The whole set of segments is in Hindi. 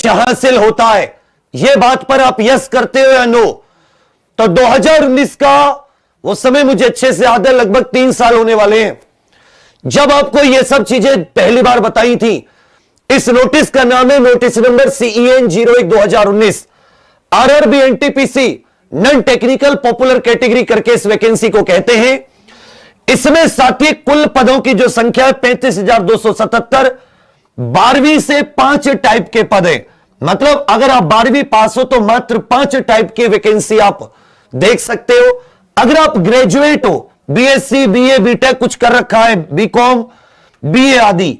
लक्ष्य हासिल होता है। यह बात पर आप यस करते हो या नो? तो 2019 का वो समय मुझे अच्छे से याद है, लगभग 3 साल होने वाले हैं जब आपको ये सब चीजें पहली बार बताई थी। इस नोटिस का नाम है notice number CEN 01/2019 RRB NTPC non technical popular category करके इस वैकेंसी को कहते हैं। इसमें साथी कुल पदों की जो संख्या है 35,277। 12वीं से 5 टाइप के पद हैं, मतलब अगर आप 12वीं पास हो तो मात्र 5 टाइप की वैकेंसी आप देख सकते हो। अगर आप ग्रेजुएट हो, BSc BA BTech कुछ कर रखा है, BCom BA आदि,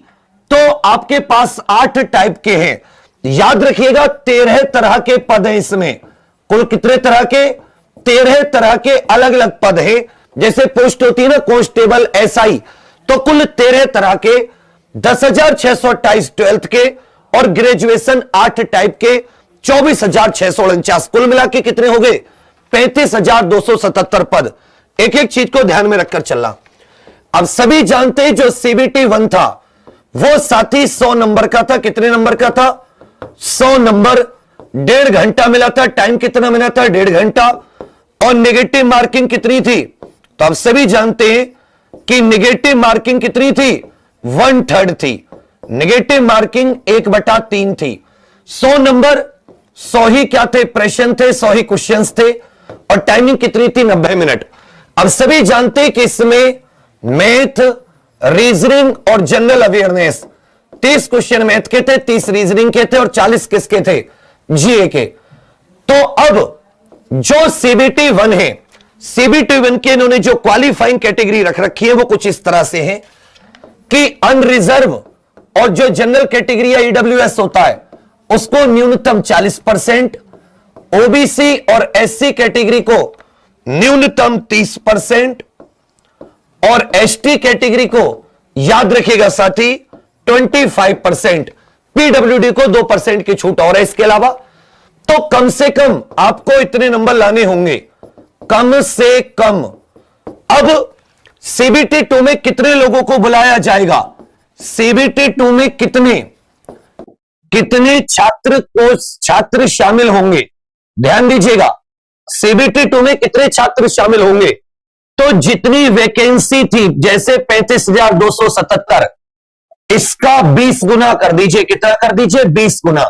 तो आपके पास 8 टाइप के हैं। याद रखिएगा 13 तरह के पद हैं इसमें। कुल कितने तरह के? 13 तरह के अलग अलग पद हैं। जैसे पोस्ट होती है ना कांस्टेबल SI, तो कुल 13 तरह के 10,628 12th के और ग्रेजुएशन 8 टाइप के 24,649। कुल मिला के कितने हो गए? 35,277 पद। एक एक चीज को ध्यान में रखकर चलना। अब सभी जानते हैं जो CBT 1 था वो साथी 100 नंबर का था। कितने नंबर का था? 100 नंबर। 1.5 घंटा मिला था। टाइम कितना मिला था? 1.5 घंटा। और नेगेटिव मार्किंग कितनी थी? तो आप सभी जानते हैं कि नेगेटिव मार्किंग कितनी थी? 1/3 थी। नेगेटिव मार्किंग 1/3 थी। 100 नंबर, 100 ही क्या थे? प्रश्न थे, 100 ही क्वेश्चंस थे। और टाइमिंग कितनी थी? 90 मिनट। अब सभी जानते हैं कि इसमें मैथ, रीजनिंग और जनरल अवेयरनेस 30 क्वेश्चन मैथ के थे, 30 रीजनिंग के थे और 40 किसके थे? GA के। तो अब जो CBT 1 है, CBT 1 के इन्होंने जो क्वालिफाइंग कैटेगरी रख रखी है वो कुछ इस तरह से है कि अनरिजर्व और जो जनरल कैटेगरी या EWS होता है उसको न्यूनतम 40%, OBC और SC कैटेगरी को न्यूनतम 30% और ST कैटेगरी को याद रखिएगा साथी 25%, PWD को 2% की छूट और है इसके अलावा। तो कम से कम आपको इतने नंबर लाने होंगे, कम से कम। अब CBT 2 में कितने लोगों को बुलाया जाएगा? CBT 2 में कितने छात्र शामिल होंगे? ध्यान दीजिएगा, CBT 2 में कितने छात्र शामिल होंगे? तो जितनी वैकेंसी थी, जैसे 35,277, इसका 20 गुना कर दीजिए। कितना कर दीजिए? 20 गुना।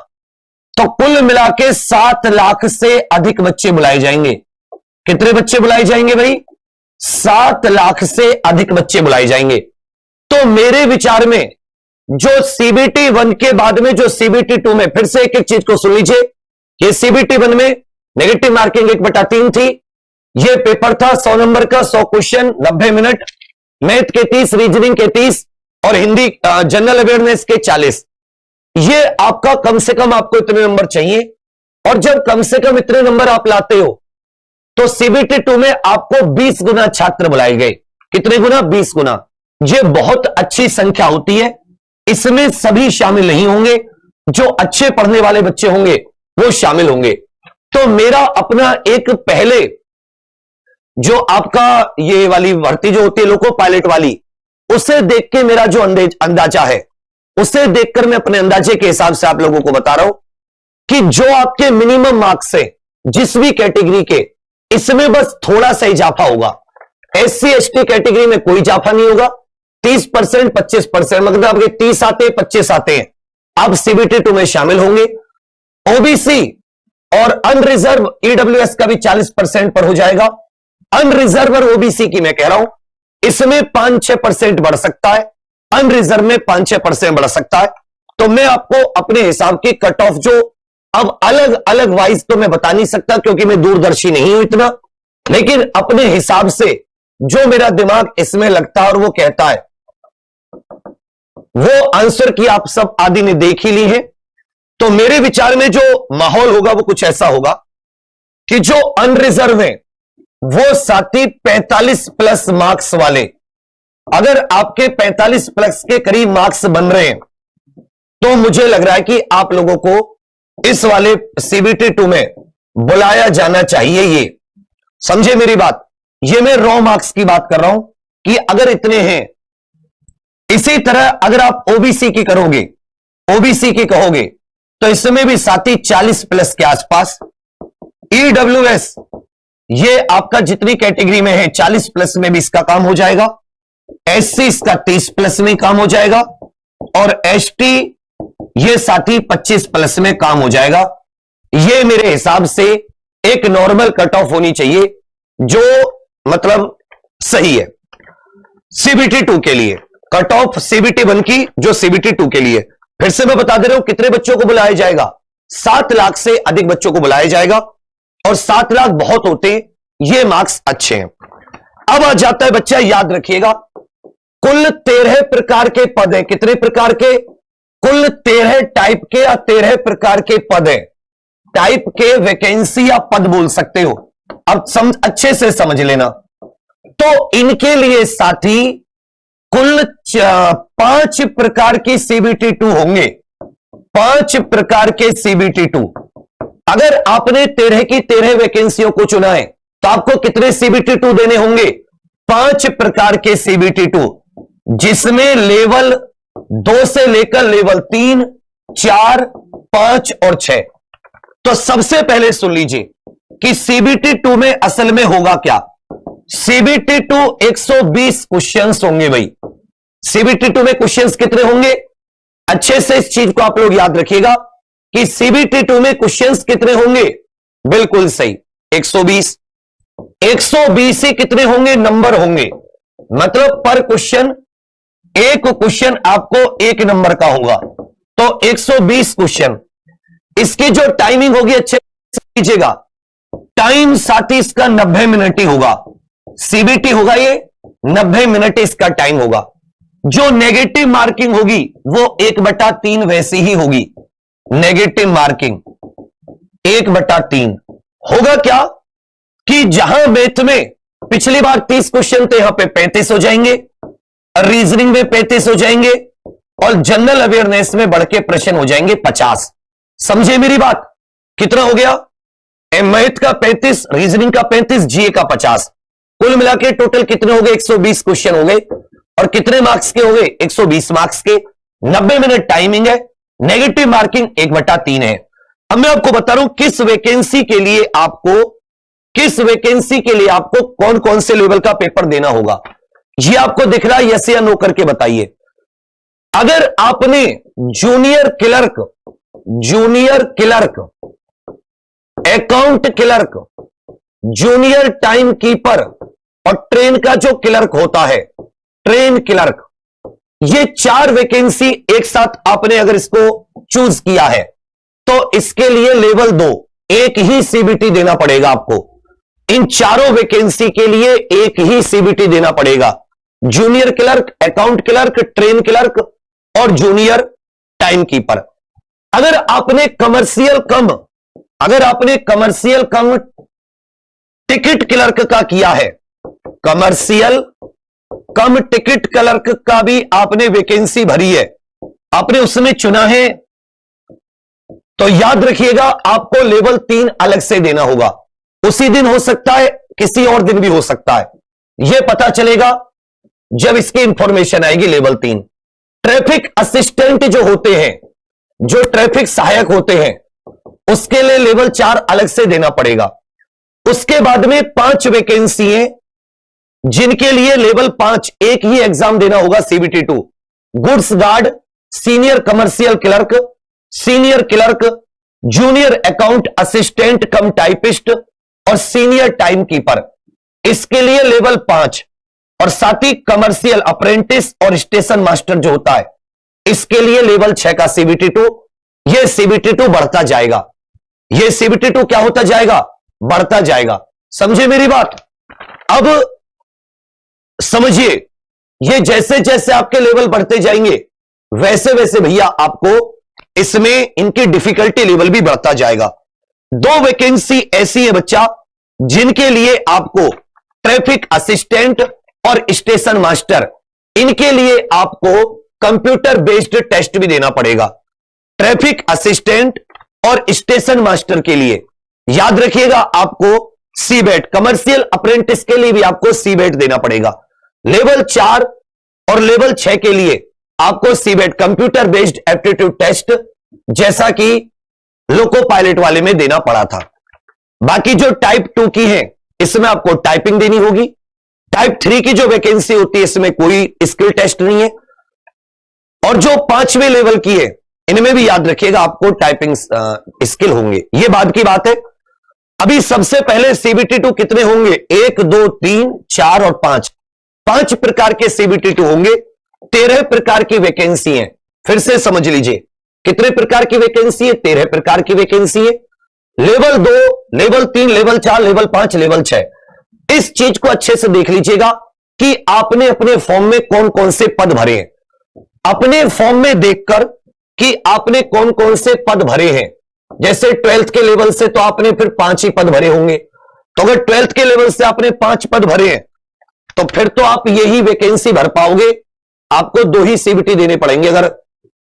तो कुल मिला के 7 लाख से अधिक बच्चे बुलाए जाएंगे। कितने बच्चे बुलाए जाएंगे भाई? 7 लाख से अधिक बच्चे बुलाए जाएंगे। तो मेरे विचार में जो CBT 1 के बाद में जो CBT 2 में, फिर से एक एक चीज को सुन लीजिए। ये CBT 1 में नेगेटिव मार्किंग 1/3 थी। ये पेपर था 100 नंबर का, 100 क्वेश्चन, 90 मिनट, मैथ के 30, रीजनिंग के 30 और हिंदी जनरल अवेयरनेस के 40। ये आपका कम से कम आपको इतने नंबर चाहिए। और जब कम से कम इतने नंबर आप लाते हो तो CBT 2 में आपको 20 गुना छात्र बुलाए गए। कितने गुना? 20 गुना। ये बहुत अच्छी संख्या होती है। इसमें सभी शामिल नहीं होंगे, जो अच्छे पढ़ने वाले बच्चे होंगे वो शामिल होंगे। तो मेरा अपना एक पहले जो आपका ये वाली भर्ती जो होती है लोको पायलट वाली, उसे देख के मेरा जो अंदाजा है, उसे देखकर मैं अपने अंदाजे के हिसाब से आप लोगों को बता रहा हूं कि जो आपके मिनिमम मार्क्स है जिस भी कैटेगरी के, इसमें बस थोड़ा सा इजाफा होगा। SC ST कैटेगरी में कोई इजाफा नहीं होगा। 30%, 25%, मतलब आपके 30 आते, 25 आते हैं, आप CBT 2 में शामिल होंगे। OBC और अनरिजर्व EWS का भी 40% पर हो जाएगा। अनरिजर्व और OBC की मैं कह रहा हूं, इसमें 5-6% बढ़ सकता है, अनरिजर्व में 5-6% बढ़ सकता है। तो मैं आपको अपने हिसाब की कट ऑफ जो अब अलग अलग वाइज तो मैं बता नहीं सकता क्योंकि मैं दूरदर्शी नहीं हूं इतना, लेकिन अपने हिसाब से जो मेरा दिमाग इसमें लगता है और वो कहता है, वो आंसर की आप सब आदि ने देख ही ली है। तो मेरे विचार में जो माहौल होगा वो कुछ ऐसा होगा कि जो अनरिजर्व है वो साथी 45+ मार्क्स वाले, अगर आपके 45+ के करीब मार्क्स बन रहे हैं तो मुझे लग रहा है कि आप लोगों को इस वाले CBT 2 में बुलाया जाना चाहिए। ये समझे मेरी बात? ये मैं रॉ मार्क्स की बात कर रहा हूं कि अगर इतने हैं। इसी तरह अगर आप OBC की करोगे, OBC की कहोगे तो इसमें भी साथी 40 प्लस के आसपास। ईडब्ल्यूएस ये आपका जितनी कैटेगरी में है 40 प्लस में भी इसका काम हो जाएगा। एससी इसका 30 प्लस में काम हो जाएगा और एसटी ये साथी 25 प्लस में काम हो जाएगा। ये मेरे हिसाब से एक नॉर्मल कट ऑफ होनी चाहिए जो मतलब सही है सीबीटी 2 के लिए। कट ऑफ सीबीटी 1 की जो सीबीटी 2 के लिए। फिर से मैं बता दे रहा हूं कितने बच्चों को बुलाया जाएगा, 7 लाख से अधिक बच्चों को बुलाया जाएगा और 7 लाख बहुत होते हैं, ये मार्क्स अच्छे हैं। अब आ जाता है बच्चा, याद रखिएगा, कुल 13 प्रकार के पद हैं। कितने प्रकार के? कुल 13 टाइप के या 13 प्रकार के पद हैं। टाइप के वैकेंसी या पद बोल सकते हो। अब अच्छे से समझ लेना। तो इनके लिए साथी कुल 5 प्रकार की सीबीटी 2 होंगे। 5 प्रकार के सीबीटी 2। अगर आपने 13 की 13 वैकेंसियों को चुना है तो आपको कितने सीबीटी 2 देने होंगे? 5 प्रकार के सीबीटी 2, जिसमें लेवल 2 से लेकर लेवल 3, 4, 5 और 6। तो सबसे पहले सुन लीजिए कि सीबीटी 2 में असल में होगा क्या। सीबीटी 2 120 क्वेश्चंस होंगे भाई। सीबीटी 2 में क्वेश्चंस कितने होंगे? अच्छे से इस चीज को आप लोग याद रखिएगा कि सीबीटी 2 में क्वेश्चंस कितने होंगे। बिल्कुल सही, 120। 120 ही कितने होंगे? नंबर होंगे। मतलब पर क्वेश्चन, एक क्वेश्चन आपको 1 नंबर का होगा। तो 120 क्वेश्चन। इसकी जो टाइमिंग होगी अच्छे से कीजिएगा, टाइम साथी इसका 90 मिनट ही होगा। सीबीटी होगा ये, 90 मिनट इसका टाइम होगा। जो नेगेटिव मार्किंग होगी वो 1/3 वैसी ही होगी। नेगेटिव मार्किंग 1/3 होगा क्या कि जहां मैथ में पिछली बार 30 क्वेश्चन थे, यहां पे 35 हो जाएंगे, रीजनिंग में 35 हो जाएंगे और जनरल अवेयरनेस में बढ़ के प्रश्न हो जाएंगे 50। समझे मेरी बात? कितना हो गया? मैथ का 35, रीजनिंग का 35, जीए का 50। कुल मिला के टोटल कितने हो गए? 120 क्वेश्चन हो गए। और कितने मार्क्स के हो गए? 120 मार्क्स के। 90 मिनट टाइमिंग है। नेगेटिव मार्किंग 1/3 है। अब मैं आपको बता रहा हूं किस वैकेंसी के लिए आपको कौन कौन से लेवल का पेपर देना होगा। ये आपको दिख रहा है? यस या नो करके बताइए। अगर आपने junior clerk, account clerk, junior time keeper और ट्रेन का जो क्लर्क होता है, ट्रेन क्लर्क, ये 4 वैकेंसी एक साथ आपने अगर इसको चूज किया है तो इसके लिए लेवल 2 एक ही सीबीटी देना पड़ेगा आपको। इन चारों वैकेंसी के लिए एक ही सीबीटी देना पड़ेगा। Junior clerk, account clerk, train clerk और जूनियर टाइम कीपर। अगर आपने कमर्शियल कम टिकट क्लर्क का किया है, कमर्शियल कम टिकट क्लर्क का भी आपने वैकेंसी भरी है, आपने उसमें चुना है, तो याद रखिएगा आपको लेवल 3 अलग से देना होगा। उसी दिन हो सकता है, किसी और दिन भी हो सकता है। यह पता चलेगा जब इसकी इंफॉर्मेशन आएगी। लेवल 3 ट्रैफिक असिस्टेंट जो होते हैं, जो ट्रैफिक सहायक होते हैं, उसके लिए लेवल 4 अलग से देना पड़ेगा। उसके बाद में 5 वैकेंसी हैं जिनके लिए लेवल 5 एक ही एग्जाम देना होगा CBT 2। Goods guard, senior commercial clerk, senior clerk, junior account assistant कम टाइपिस्ट और सीनियर टाइम कीपर, इसके लिए लेवल 5। और साथ ही कमर्शियल अप्रेंटिस और स्टेशन मास्टर जो होता है, इसके लिए लेवल 6 का सीबीटी 2। यह सीबीटी 2 बढ़ता जाएगा। यह सीबीटी 2 क्या होता जाएगा? बढ़ता जाएगा। समझे मेरी बात? अब समझिए, ये जैसे जैसे आपके लेवल बढ़ते जाएंगे वैसे वैसे भैया आपको इसमें इनकी डिफिकल्टी लेवल भी बढ़ता जाएगा। 2 वैकेंसी ऐसी है बच्चा जिनके लिए आपको ट्रैफिक असिस्टेंट और स्टेशन मास्टर, इनके लिए आपको कंप्यूटर बेस्ड टेस्ट भी देना पड़ेगा। ट्रैफिक असिस्टेंट और स्टेशन मास्टर के लिए याद रखिएगा आपको सीबेट, कमर्शियल अप्रेंटिस के लिए भी आपको सीबेट देना पड़ेगा। लेवल 4 और लेवल 6 के लिए आपको seabed computer based aptitude test जैसा कि लोको पायलट वाले में देना पड़ा था। बाकी जो टाइप 2 की है इसमें आपको टाइपिंग देनी होगी। टाइप 3 की जो वैकेंसी होती है इसमें कोई स्किल टेस्ट नहीं है। और जो 5वें लेवल की है इनमें भी याद रखिएगा आपको टाइपिंग स्किल होंगे। ये बाद की बात है। अभी सबसे पहले सीबीटी 2 कितने होंगे? 1 2 3 4 और 5 5 प्रकार के सीबीटी 2 होंगे। 13 प्रकार की वैकेंसी है। फिर से समझ लीजिए कितने प्रकार की वैकेंसी है? 13 प्रकार की वैकेंसी है। Level 2, level 3, level 4, level 5, level 6। इस चीज को अच्छे से देख लीजिएगा कि आपने अपने फॉर्म में कौन कौन से पद भरे हैं। अपने फॉर्म में देखकर कि आपने कौन कौन से पद भरे हैं। जैसे 12th के लेवल से तो आपने फिर 5 ही पद भरे होंगे। तो अगर 12th के लेवल से आपने 5 पद भरे हैं तो फिर तो आप यही वैकेंसी भर पाओगे। आपको 2 ही सीबीटी देने पड़ेंगे अगर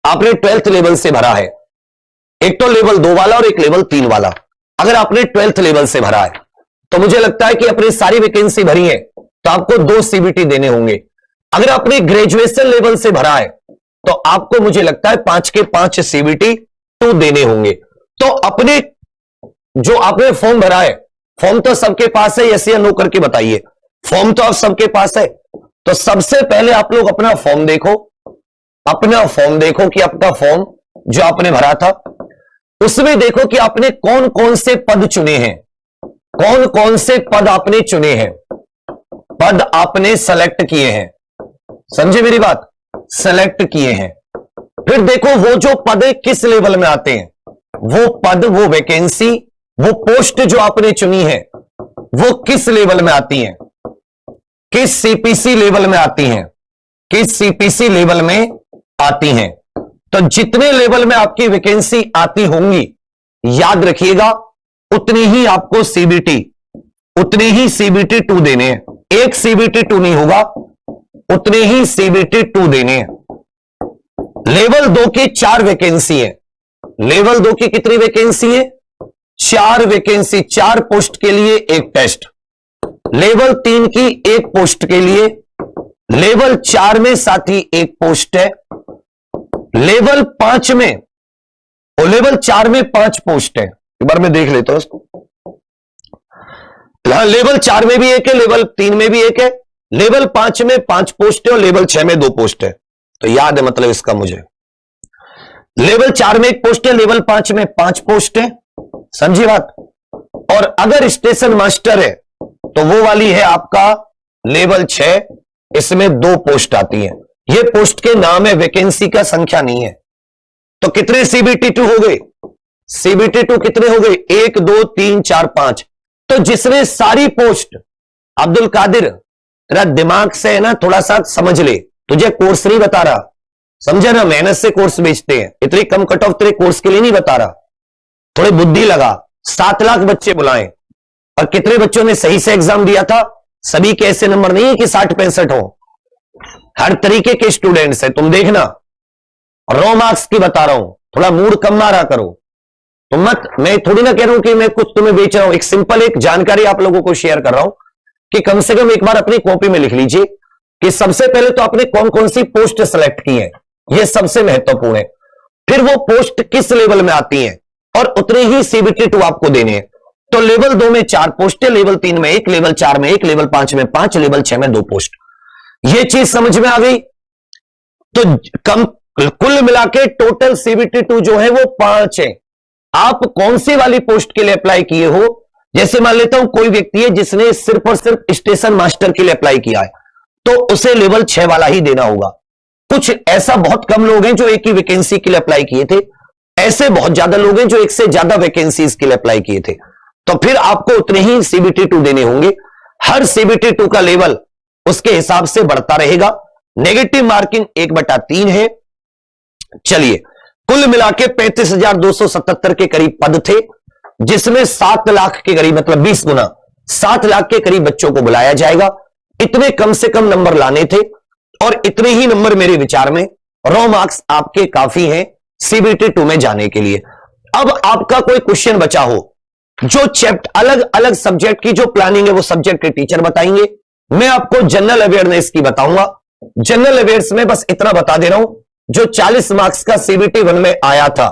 आपने 12th लेवल से भरा है। एक तो लेवल 2 वाला और एक लेवल 3 वाला। अगर आपने 12th लेवल से भरा है तो मुझे लगता है कि अपनी सारी वैकेंसी भरी है तो आपको 2 सीबीटी देने होंगे। अगर आपने ग्रेजुएशन लेवल से भरा है तो आपको मुझे लगता है 5 के 5 सीबीटी 2 देने होंगे। तो अपने जो आपने फॉर्म भरा है, फॉर्म तो सबके पास है, यस या नो करके बताइए। फॉर्म तो आप सबके पास है। तो सबसे पहले आप लोग अपना फॉर्म देखो। अपना फॉर्म देखो कि आपका फॉर्म जो आपने भरा था उसमें देखो कि आपने कौन कौन से पद चुने हैं। कौन कौन से पद आपने चुने हैं, पद आपने सेलेक्ट किए हैं। समझे मेरी बात? सेलेक्ट किए हैं। फिर देखो वो जो पद किस लेवल में आते हैं, वो पद, वो वैकेंसी, वो पोस्ट जो आपने चुनी है वो किस लेवल में आती हैं, किस सीपीसी लेवल में आती हैं, किस सीपीसी लेवल में आती हैं। तो जितने लेवल में आपकी वैकेंसी आती होंगी याद रखिएगा उतनी ही आपको सीबीटी, उतनी ही सीबीटी 2 देने हैं। एक सीबीटी 2 नहीं होगा, उतने ही सीबीटी 2 देने हैं। लेवल 2 की 4 वैकेंसी है। लेवल 2 की कितनी वैकेंसी है? 4 वैकेंसी। 4 पोस्ट के लिए एक टेस्ट। लेवल 3 की 1 पोस्ट के लिए, लेवल 4 में साथ ही 1 पोस्ट है। लेवल 5 में और लेवल 4 में 5 पोस्ट है। एक बार मैं देख लेता हूं इसको। लेवल 4 में भी 1 है, लेवल 3 में भी 1 है, लेवल 5 में 5 पोस्ट है और लेवल 6 में 2 पोस्ट है। तो याद है मतलब इसका मुझे। लेवल 4 में 1 पोस्ट है, लेवल 5 में 5 पोस्ट है। समझी बात? और अगर स्टेशन मास्टर है तो वो वाली है आपका लेवल 6, इसमें 2 पोस्ट आती है। ये पोस्ट के नाम है, वैकेंसी का संख्या नहीं है। तो कितने सीबीटी 2 हो गए? सीबीटी 2 कितने हो गए? 1 2 3 4 5। तो जिसमें सारी पोस्ट, अब्दुल कादिर तेरा दिमाग से है ना थोड़ा सा समझ ले, तुझे कोर्स नहीं बता रहा, समझे ना, मेहनत से कोर्स बेचते हैं। इतनी कम कट ऑफ तेरे कोर्स के लिए नहीं बता रहा, थोड़ी बुद्धि लगा। 7 लाख बच्चे बुलाएं और कितने बच्चों ने सही से एग्जाम दिया था? सभी के ऐसे नंबर नहीं है कि 60-65 हो, हर तरीके के स्टूडेंट्स है। तुम देखना, रो मार्क्स की बता रहा हूं, थोड़ा मूड कम मारा करो। तुम मत, मैं थोड़ी ना कह रहा हूं कि मैं कुछ तुम्हें बेच रहा हूं, एक सिंपल एक जानकारी आप लोगों को शेयर कर रहा हूं कि कम से कम एक बार अपनी कॉपी में लिख लीजिए कि सबसे पहले तो आपने कौन कौन सी पोस्ट सेलेक्ट की है, यह सबसे महत्वपूर्ण है। फिर वो पोस्ट किस लेवल में आती है और उतने ही सीबीटी 2 आपको देने हैं। तो लेवल 2 में 4 पोस्ट है, लेवल 3 में 1, लेवल 4 में 1, लेवल 5 में 5, लेवल 6 में 2 पोस्ट। ये चीज समझ में आ गई? तो कुल मिला के टोटल सीबीटी 2 जो है वो 5 है। आप कौन सी वाली पोस्ट के लिए अप्लाई किए हो? जैसे मान लेता हूं कोई व्यक्ति है जिसने सिर्फ और सिर्फ स्टेशन मास्टर के लिए अप्लाई किया है तो उसे लेवल 6 वाला ही देना होगा। कुछ ऐसा बहुत कम लोग हैं जो एक ही वैकेंसी के लिए अप्लाई किए थे, ऐसे बहुत ज्यादा लोग हैं जो एक से ज्यादा वैकेंसीज के लिए अप्लाई किए थे। तो फिर आपको उतने ही सीबीटी 2 देने होंगे। हर सीबीटी 2 का लेवल उसके हिसाब से बढ़ता रहेगा। नेगेटिव मार्किंग 1/3 है। चलिए, कुल मिला के 35,277 के करीब पद थे, जिसमें 7 लाख के करीब, मतलब 20 गुना 7 लाख के करीब बच्चों को बुलाया जाएगा। इतने कम से कम नंबर लाने थे और इतने ही नंबर मेरे विचार में रॉ मार्क्स आपके काफी हैं सीबीटी 2 में जाने के लिए। अब आपका कोई क्वेश्चन बचा हो, जो चैप्टर अलग अलग सब्जेक्ट की जो प्लानिंग है वो सब्जेक्ट के टीचर बताएंगे, मैं आपको जनरल अवेयरनेस की बताऊंगा। जनरल अवेयर्स में बस इतना बता दे रहा हूं जो 40 मार्क्स का सीबीटी 1 में आया था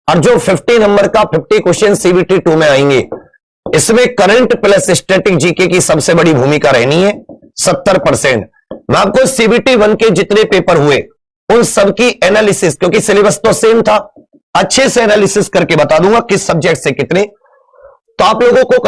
और जो 50 नंबर का 50 क्वेश्चन सीबीटी 2 में आएंगे, इसमें करंट प्लस स्टैटिक जीके की सबसे बड़ी भूमिका रहनी है 70%। मैं आपको सीबीटी 1 के जितने पेपर हुए उन सबकी एनालिसिस, क्योंकि सिलेबस तो सेम था, अच्छे से एनालिसिस करके बता दूंगा किस सब्जेक्ट से कितने, तो आप लोगों को